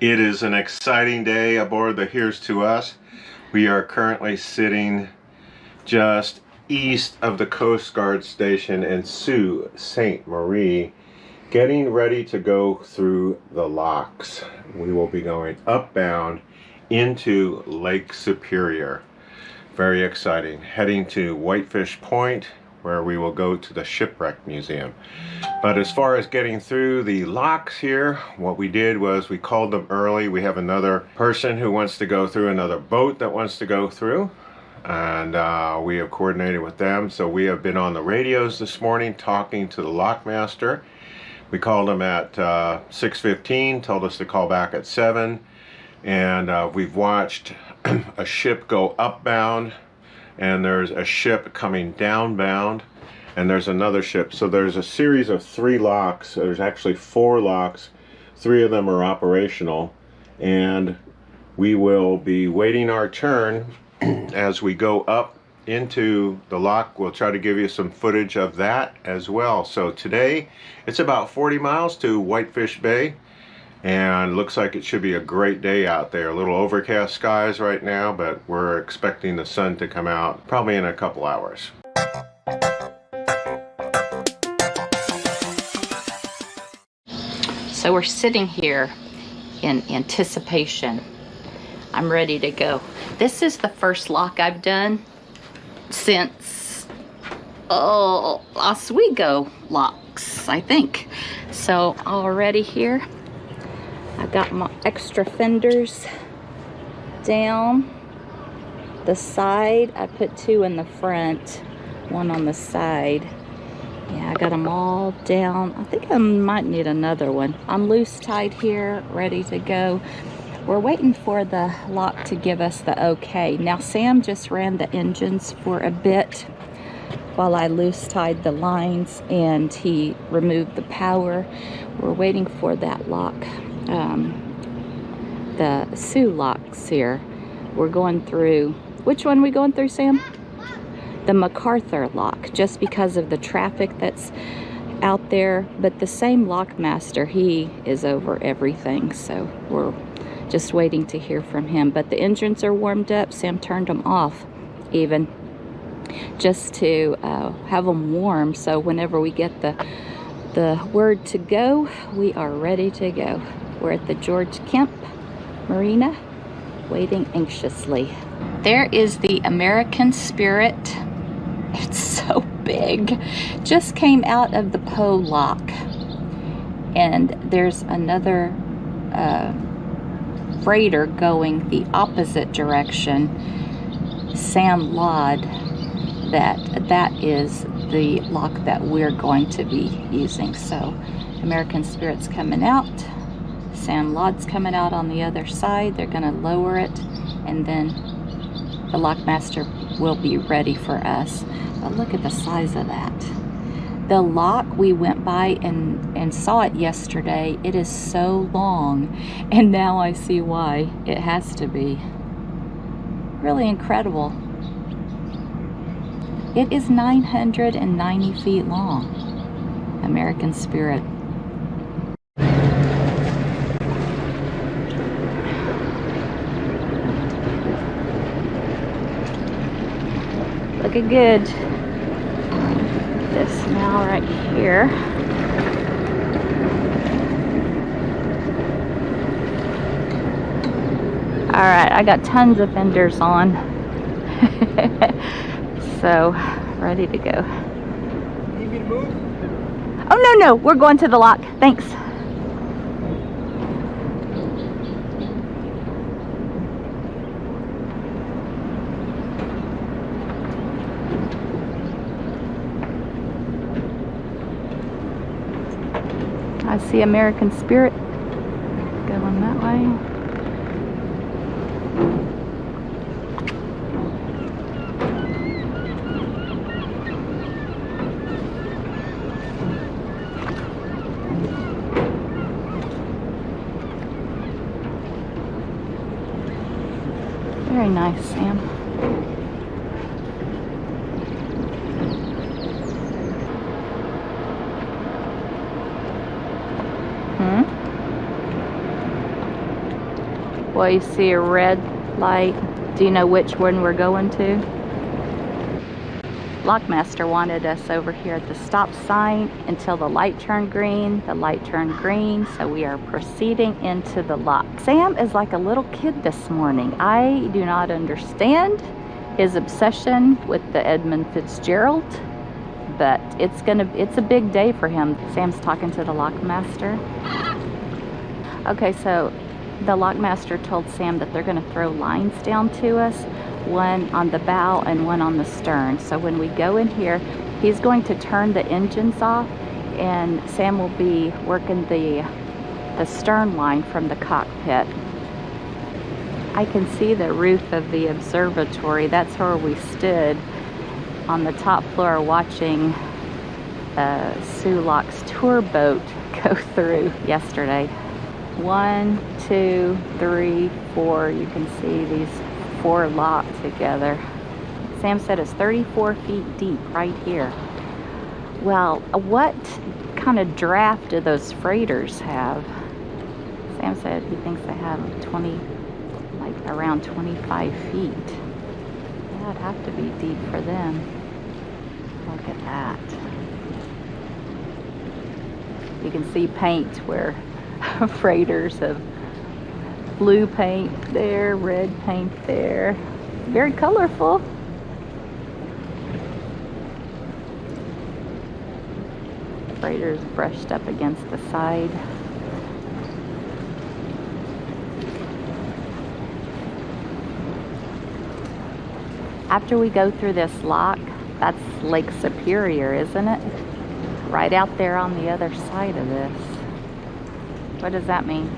It is an exciting day aboard the Here's to Us. We are currently sitting just east of the Coast Guard station in Sault Sainte Marie, getting ready to go through the locks. We will be going upbound into Lake Superior. Very exciting. Heading to Whitefish Point, where we will go to the Shipwreck Museum. But as far as getting through the locks here, what we did was we called them early. We have another person who wants to go through, another boat that wants to go through, and we have coordinated with them. So we have been on the radios this morning talking to the lockmaster. We called him at 6:15, told us to call back at 7, and we've watched a ship go upbound, and there's a ship coming downbound, and there's another ship. So there's a series of 3 locks. There's actually 4 locks. 3 of them are operational, and we will be waiting our turn as we go up into the lock. We'll try to give you some footage of that as well. So today it's about 40 miles to Whitefish Bay, and looks like it should be a great day out there. A little overcast skies right now, but we're expecting the sun to come out probably in a couple hours. So we're sitting here in anticipation. I'm ready to go. This is the first lock I've done since Oswego locks, I think. So already here, I got my extra fenders down the side. I put 2 in the front, 1 on the side. Yeah, I got them all down. I think I might need another one. I'm loose tied here, ready to go. We're waiting for the lock to give us the okay. Now Sam just ran the engines for a bit while I loose tied the lines, and he removed the power. We're waiting for that lock. The Sioux locks here. We're going through, which one are we going through, Sam? The MacArthur lock, just because of the traffic that's out there. But the same lockmaster, he is over everything, so we're just waiting to hear from him. But the engines are warmed up. Sam turned them off even just to have them warm, so whenever we get the word to go, we are ready to go. We're at the George Kemp Marina, waiting anxiously. There is the American Spirit. It's so big. Just came out of the Poe lock. And there's another freighter going the opposite direction, San Lod. That is the lock that we're going to be using. So American Spirit's coming out. San Lod's coming out on the other side. They're going to lower it, and then the lockmaster will be ready for us. But look at the size of that. The lock, we went by and saw it yesterday. It is so long, and now I see why. It has to be. Really incredible. It is 990 feet long. American Spirit. Looking good. This now right here. All right, I got tons of fenders on. So, ready to go. Need me to move? Oh, no, we're going to the lock. Thanks. I see American Spirit going that way. Very nice, Sam. Well, you see a red light. Do you know which one we're going to? Lockmaster wanted us over here at the stop sign until the light turned green. The light turned green, so we are proceeding into the lock. Sam is like a little kid this morning. I do not understand his obsession with the Edmund Fitzgerald, but it's a big day for him. Sam's talking to the lockmaster. Okay, so the lockmaster told Sam that they're going to throw lines down to us, one on the bow and one on the stern. So when we go in here, he's going to turn the engines off, and Sam will be working the stern line from the cockpit. I can see the roof of the observatory. That's where we stood on the top floor watching Sue Locke's tour boat go through yesterday. 1, 2, 3, 4. You can see these 4 locked together. Sam said it's 34 feet deep right here. Well, what kind of draft do those freighters have? Sam said he thinks they have around 25 feet. That'd have to be deep for them. Look at that. You can see paint where freighters have blue paint there, red paint there. Very colorful. Freighters brushed up against the side. After we go through this lock, that's Lake Superior, isn't it? Right out there on the other side of this. What does that mean?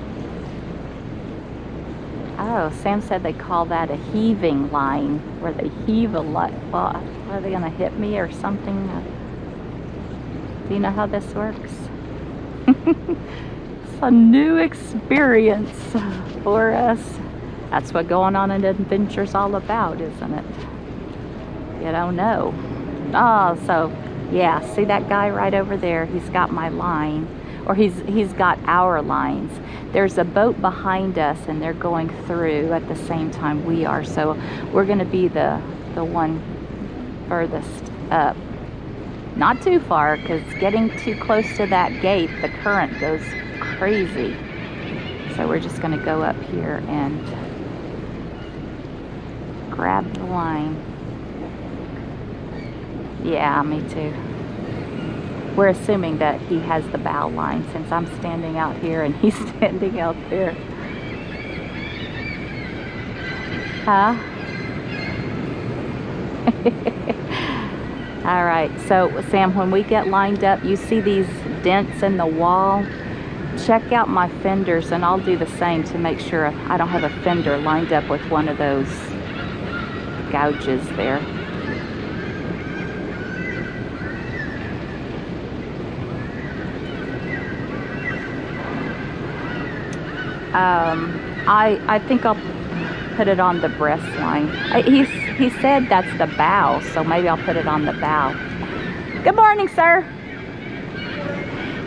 Oh, Sam said they call that a heaving line, where they heave a lot. Well, are they gonna hit me or something? Do you know how this works? It's a new experience for us. That's what going on an adventure's all about, isn't it? You don't know. Oh, so yeah, see that guy right over there? He's got my line, or he's got our lines. There's a boat behind us, and they're going through at the same time we are. So we're going to be the one furthest up. Not too far, because getting too close to that gate, the current goes crazy. So we're just going to go up here and grab the line. Yeah, me too. We're assuming that he has the bow line, since I'm standing out here and he's standing out there. Huh? All right, so Sam, when we get lined up, you see these dents in the wall? Check out my fenders, and I'll do the same to make sure I don't have a fender lined up with one of those gouges there. I think I'll put it on the breast line. He said that's the bow, so maybe I'll put it on the bow. Good morning, sir.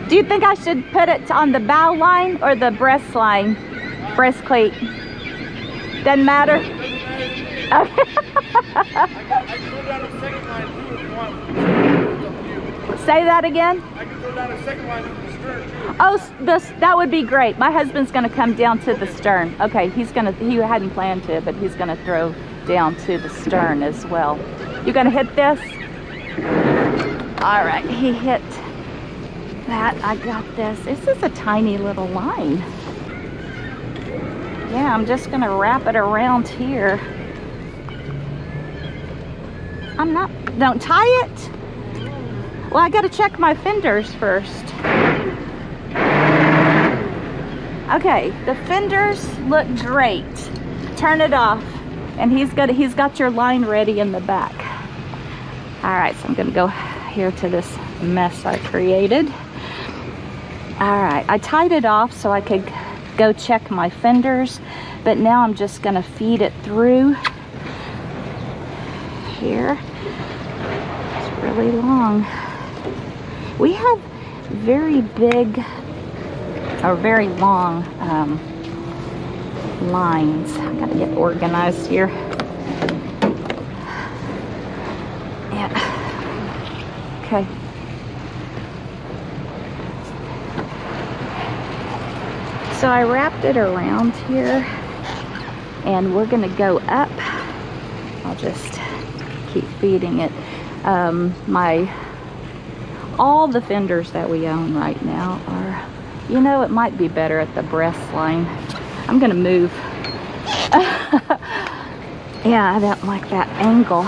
Do you think I should put it on the bow line or the breast line? Breast cleat. Doesn't matter? Okay. I can go down the second line too if you want. Say that again? I can go down the second line to the stern too. Oh, that would be great. My husband's going to come down to the stern. Okay, he hadn't planned to, but he's going to throw down to the stern as well. You going to hit this? All right, he hit that. I got this. This is a tiny little line. Yeah, I'm just going to wrap it around here. Don't tie it. Well, I got to check my fenders first. Okay, the fenders look great. Turn it off, and he's got your line ready in the back. All right, so I'm gonna go here to this mess I created. All right, I tied it off so I could go check my fenders, but now I'm just gonna feed it through here. It's really long. We have very big or very long lines. I gotta get organized here. Yeah. Okay. So I wrapped it around here, and we're gonna go up. I'll just keep feeding it. All the fenders that we own right now are, you know, it might be better at the breast line. I'm gonna move. Yeah, I don't like that angle.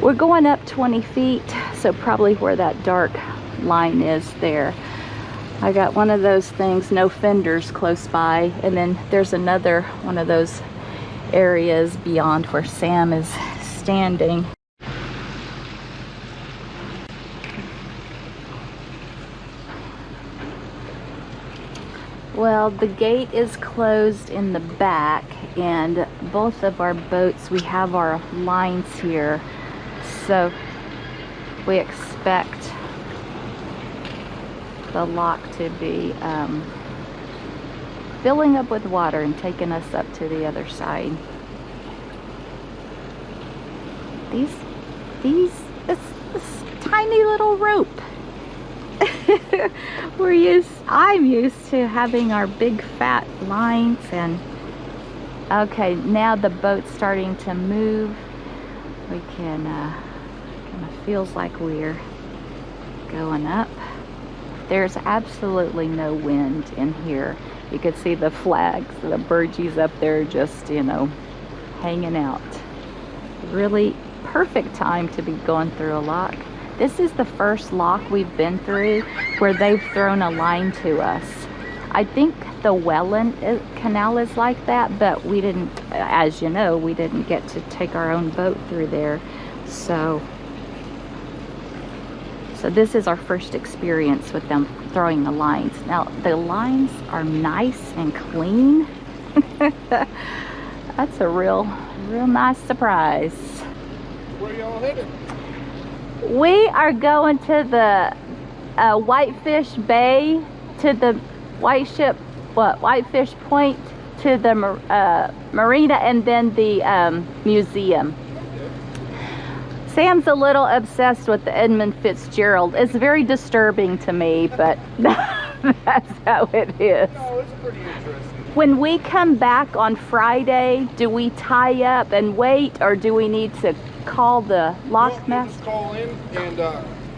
We're going up 20 feet, so probably where that dark line is there. I got one of those things, no fenders close by, and then there's another one of those areas beyond where Sam is standing. Well, the gate is closed in the back, and both of our boats, we have our lines here, so we expect the lock to be filling up with water and taking us up to the other side. This tiny little rope. I'm used to having our big fat lines, and okay, now the boat's starting to move. We can kind of feels like we're going up. There's absolutely no wind in here. You can see the flags, the birdies up there just, you know, hanging out. Really perfect time to be going through a lock. This is the first lock we've been through where they've thrown a line to us. I think the Welland Canal is like that, but we didn't, as you know, we didn't get to take our own boat through there. So this is our first experience with them throwing the lines. Now, the lines are nice and clean. That's a real nice surprise. Where y'all headed? We are going to the Whitefish Bay, to the Whitefish Point, to the marina, and then the museum. Sam's a little obsessed with the Edmund Fitzgerald. It's very disturbing to me, but that's how it is. No, it's pretty interesting. When we come back on Friday, do we tie up and wait, or do we need to call the lock master? Just call in, and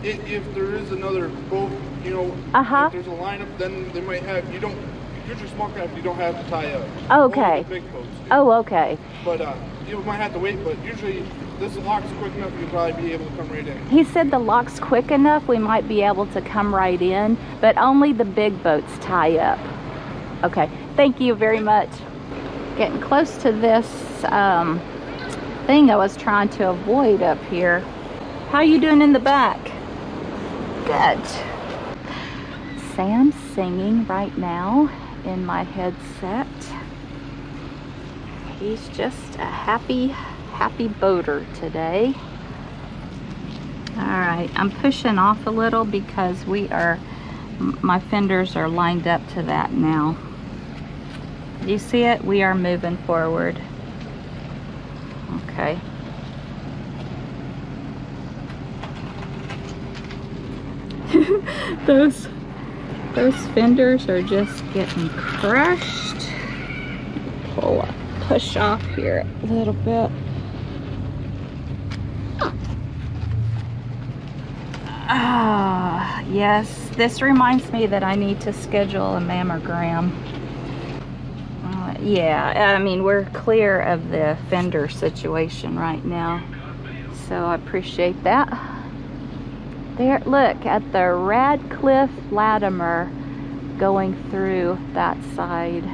if there is another boat, you know, if there's a lineup, then they might have, you don't, usually small craft, you don't have to tie up. Okay. Only the big boats do. Oh, okay. But you might have to wait, but usually this lock's quick enough, you'll probably be able to come right in. He said the lock's quick enough, we might be able to come right in, but only the big boats tie up. Okay, thank you very much. Getting close to this thing I was trying to avoid up here. How are you doing in the back? Good. Sam's singing right now in my headset. He's just a happy boater today. All right, I'm pushing off a little because my fenders are lined up to that now. You see it? We are moving forward. Okay. Those fenders are just getting crushed. Push off here a little bit. Ah, yes. This reminds me that I need to schedule a mammogram. Yeah, I mean, we're clear of the fender situation right now, so I appreciate that. There, look at the Radcliffe Latimer going through that side.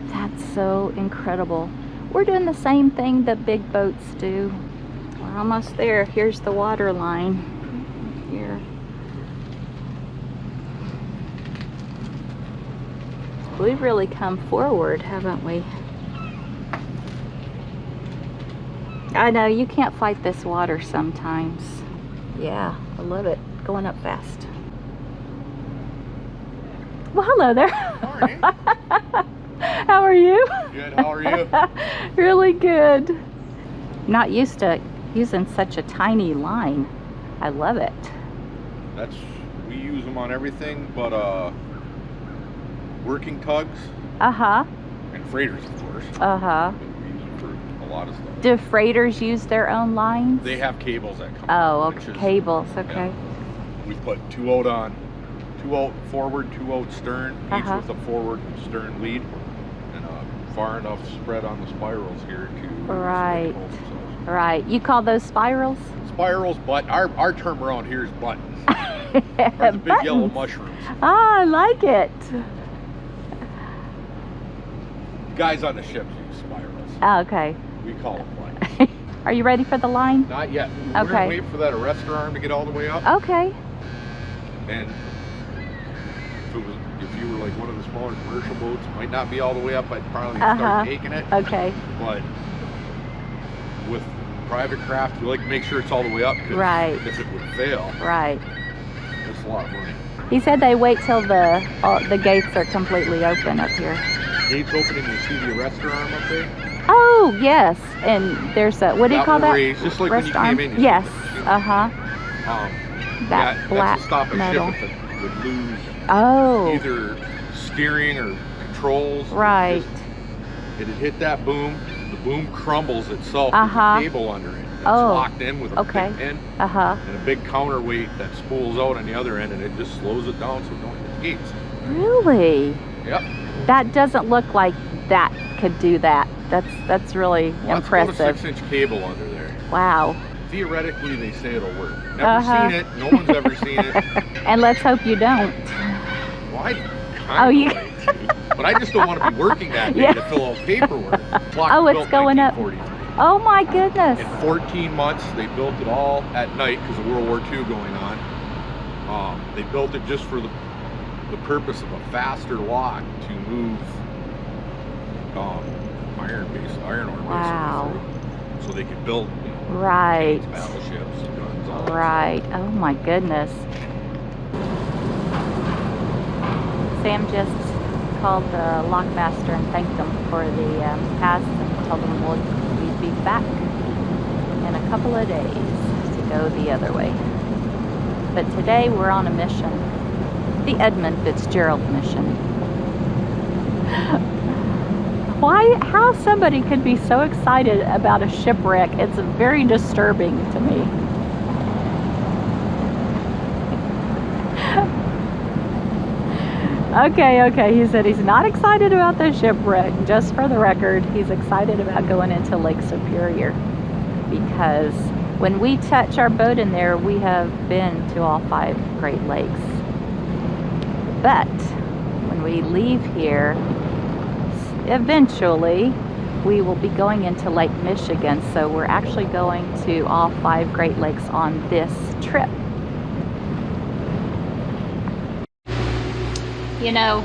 That's so incredible. We're doing the same thing that big boats do. We're almost there. Here's the water line here. We've really come forward, haven't we? I know, you can't fight this water sometimes. Yeah, I love it. Going up fast. Well, hello there. Morning. How are you? Good, how are you? Really good. Not used to using such a tiny line. I love it. We use them on everything but working tugs. Uh-huh. And freighters, of course. Uh-huh. We use them for a lot of stuff. Do freighters use their own lines? They have cables that come. Oh, okay. Cables, okay. Yeah. We put 2 out on, 2 out forward, 2 out stern, each with a forward and stern lead, and far enough spread on the spirals here to right. Right. You call those spirals? Spirals, but our term around here is buttons. Or the big yellow mushrooms. Ah, I like it. Guys on the ships use spirals. Oh, okay. We call them buttons. Are you ready for the line? Not yet. We're gonna wait for that arrestor arm to get all the way up. Okay. And if you were like one of the smaller commercial boats, it might not be all the way up. I'd probably start taking it. Okay. But with private craft, we like to make sure it's all the way up. Right. If it would fail. Right. It's a lot of money. He said they wait till the gates are completely open up here. Gates opening, you see the arrestor arm up there? Oh, yes. And there's a, what do you call that? Raised, just like when you came in. Yes. Uh-huh. That black that's to stop a metal. ship that would lose either steering or controls. Right. It'd hit that boom. The boom crumbles itself with a cable under it. It's locked in with a big pin and a big counterweight that spools out on the other end, and it just slows it down so it don't hit the gates. Really? Yep. That doesn't look like that could do that. That's really impressive. That's about a 6-inch cable under there. Wow. Theoretically, they say it'll work. Never seen it. No one's ever seen it. And let's hope you don't. Well, I kind of like to, but I just don't want to be working that day to fill out paperwork. It's going up. Oh my goodness. In 14 months, they built it all at night because of World War II going on. They built it just for the purpose of a faster lock to move iron ore. Wow. So they could build tanks, battleships, guns, all that right. Oh my goodness. Sam just called the lockmaster and thanked them for the pass and told them we'd be back in a couple of days to go the other way. But today we're on a mission, the Edmund Fitzgerald mission. How somebody could be so excited about a shipwreck, it's very disturbing to me. Okay, he said he's not excited about the shipwreck. Just for the record, he's excited about going into Lake Superior, because when we touch our boat in there, we have been to all 5 Great Lakes. But when we leave here, eventually we will be going into Lake Michigan, so we're actually going to all 5 Great Lakes on this trip. You know,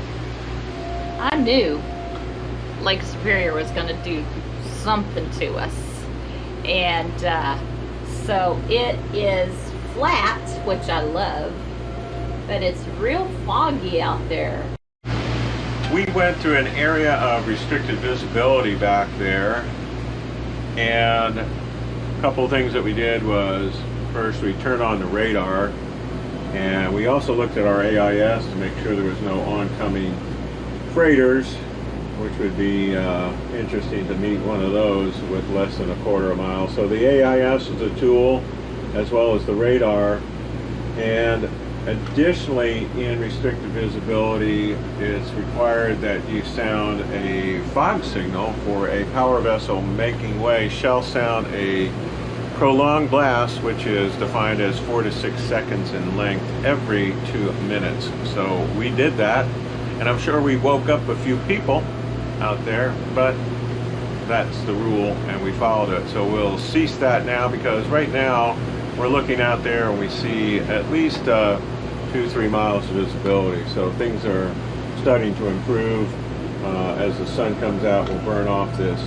I knew Lake Superior was going to do something to us, and so it is flat, which I love, but it's real foggy out there. We went through an area of restricted visibility back there, and a couple of things that we did was, first we turned on the radar, and we also looked at our AIS to make sure there was no oncoming freighters, which would be interesting to meet one of those with less than a quarter of a mile. So the AIS is a tool, as well as the radar, and additionally, in restricted visibility, it's required that you sound a fog signal for a power vessel making way. Shall sound a prolonged blast, which is defined as 4 to 6 seconds in length, every 2 minutes. So we did that, and I'm sure we woke up a few people out there, but that's the rule, and we followed it. So we'll cease that now, because right now we're looking out there and we see at least 2-3 miles of visibility. So things are starting to improve. As the sun comes out, we'll burn off this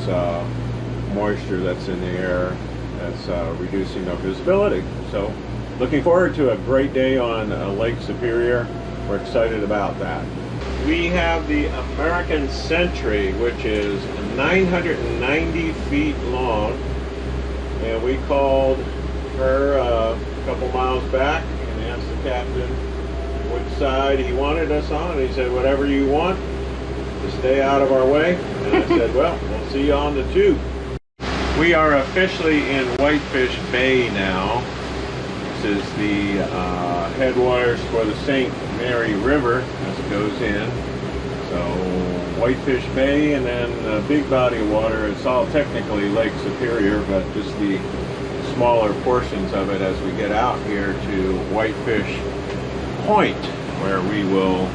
moisture that's in the air that's reducing our visibility. So looking forward to a great day on Lake Superior. We're excited about that. We have the American Sentry, which is 990 feet long, and we called her a couple miles back and asked the captain which side he wanted us on. He said, whatever you want, to stay out of our way. And I said, well, we'll see you on the tube. We are officially in Whitefish Bay now. This is the headwaters for the Sainte Marie River as it goes in. So Whitefish Bay, and then a big body of water. It's all technically Lake Superior, but just the smaller portions of it as we get out here to Whitefish Point, where we will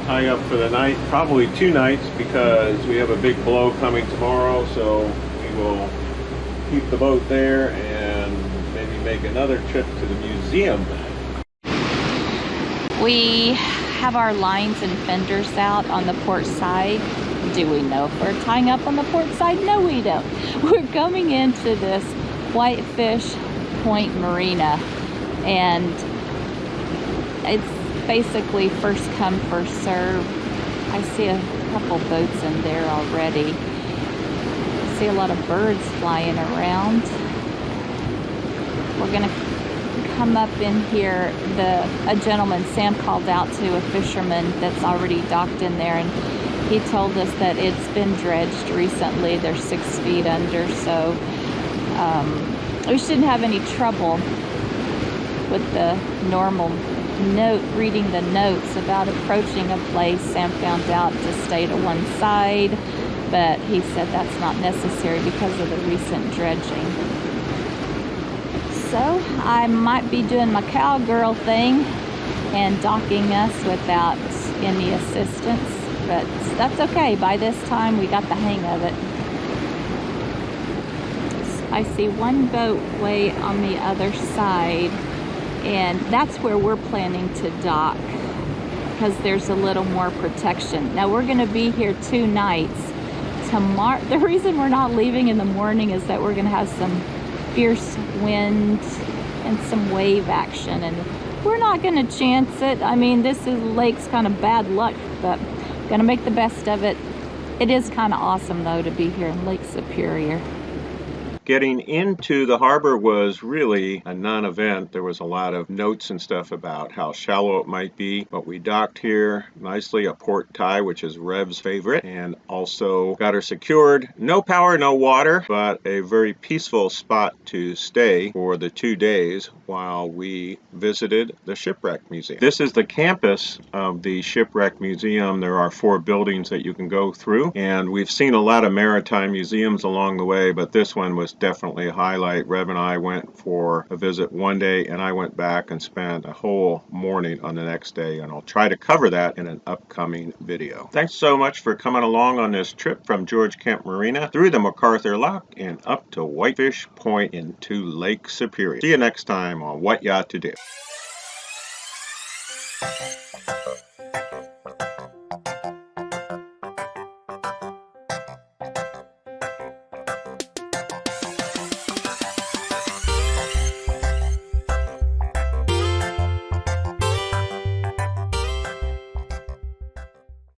tie up for the night, probably 2 nights, because we have a big blow coming tomorrow. So we will keep the boat there and maybe make another trip to the museum. We have our lines and fenders out on the port side. Do we know if we're tying up on the port side? No, we don't. We're coming into this Whitefish Point Marina, and it's basically first come, first serve. I see a couple boats in there already. I see a lot of birds flying around. We're gonna come up in here. A gentleman, Sam, called out to a fisherman that's already docked in there, and he told us that it's been dredged recently. They're 6 feet under, so we shouldn't have any trouble with the normal reading the notes about approaching a place. Sam found out to stay to one side, but he said that's not necessary because of the recent dredging. So I might be doing my cowgirl thing and docking us without any assistance, but that's okay. By this time we got the hang of it. I see one boat way on the other side, and that's where we're planning to dock because there's a little more protection. Now we're going to be here 2 nights. Tomorrow, the reason we're not leaving in the morning is that we're going to have some fierce wind and some wave action, and we're not going to chance it. I mean, this lake's kind of bad luck, but going to make the best of it. It is kind of awesome though to be here in Lake Superior. Getting into the harbor was really a non-event. There was a lot of notes and stuff about how shallow it might be, but we docked here nicely, a port tie, which is Rev's favorite, and also got her secured. No power, no water, but a very peaceful spot to stay for the 2 days while we visited the Shipwreck Museum. This is the campus of the Shipwreck Museum. There are 4 buildings that you can go through, and we've seen a lot of maritime museums along the way, but this one was definitely a highlight. Rev and I went for a visit one day, and I went back and spent a whole morning on the next day, and I'll try to cover that in an upcoming video. Thanks so much for coming along on this trip from George Kemp Marina through the MacArthur Lock and up to Whitefish Point into Lake Superior. See you next time on What Yacht To Do.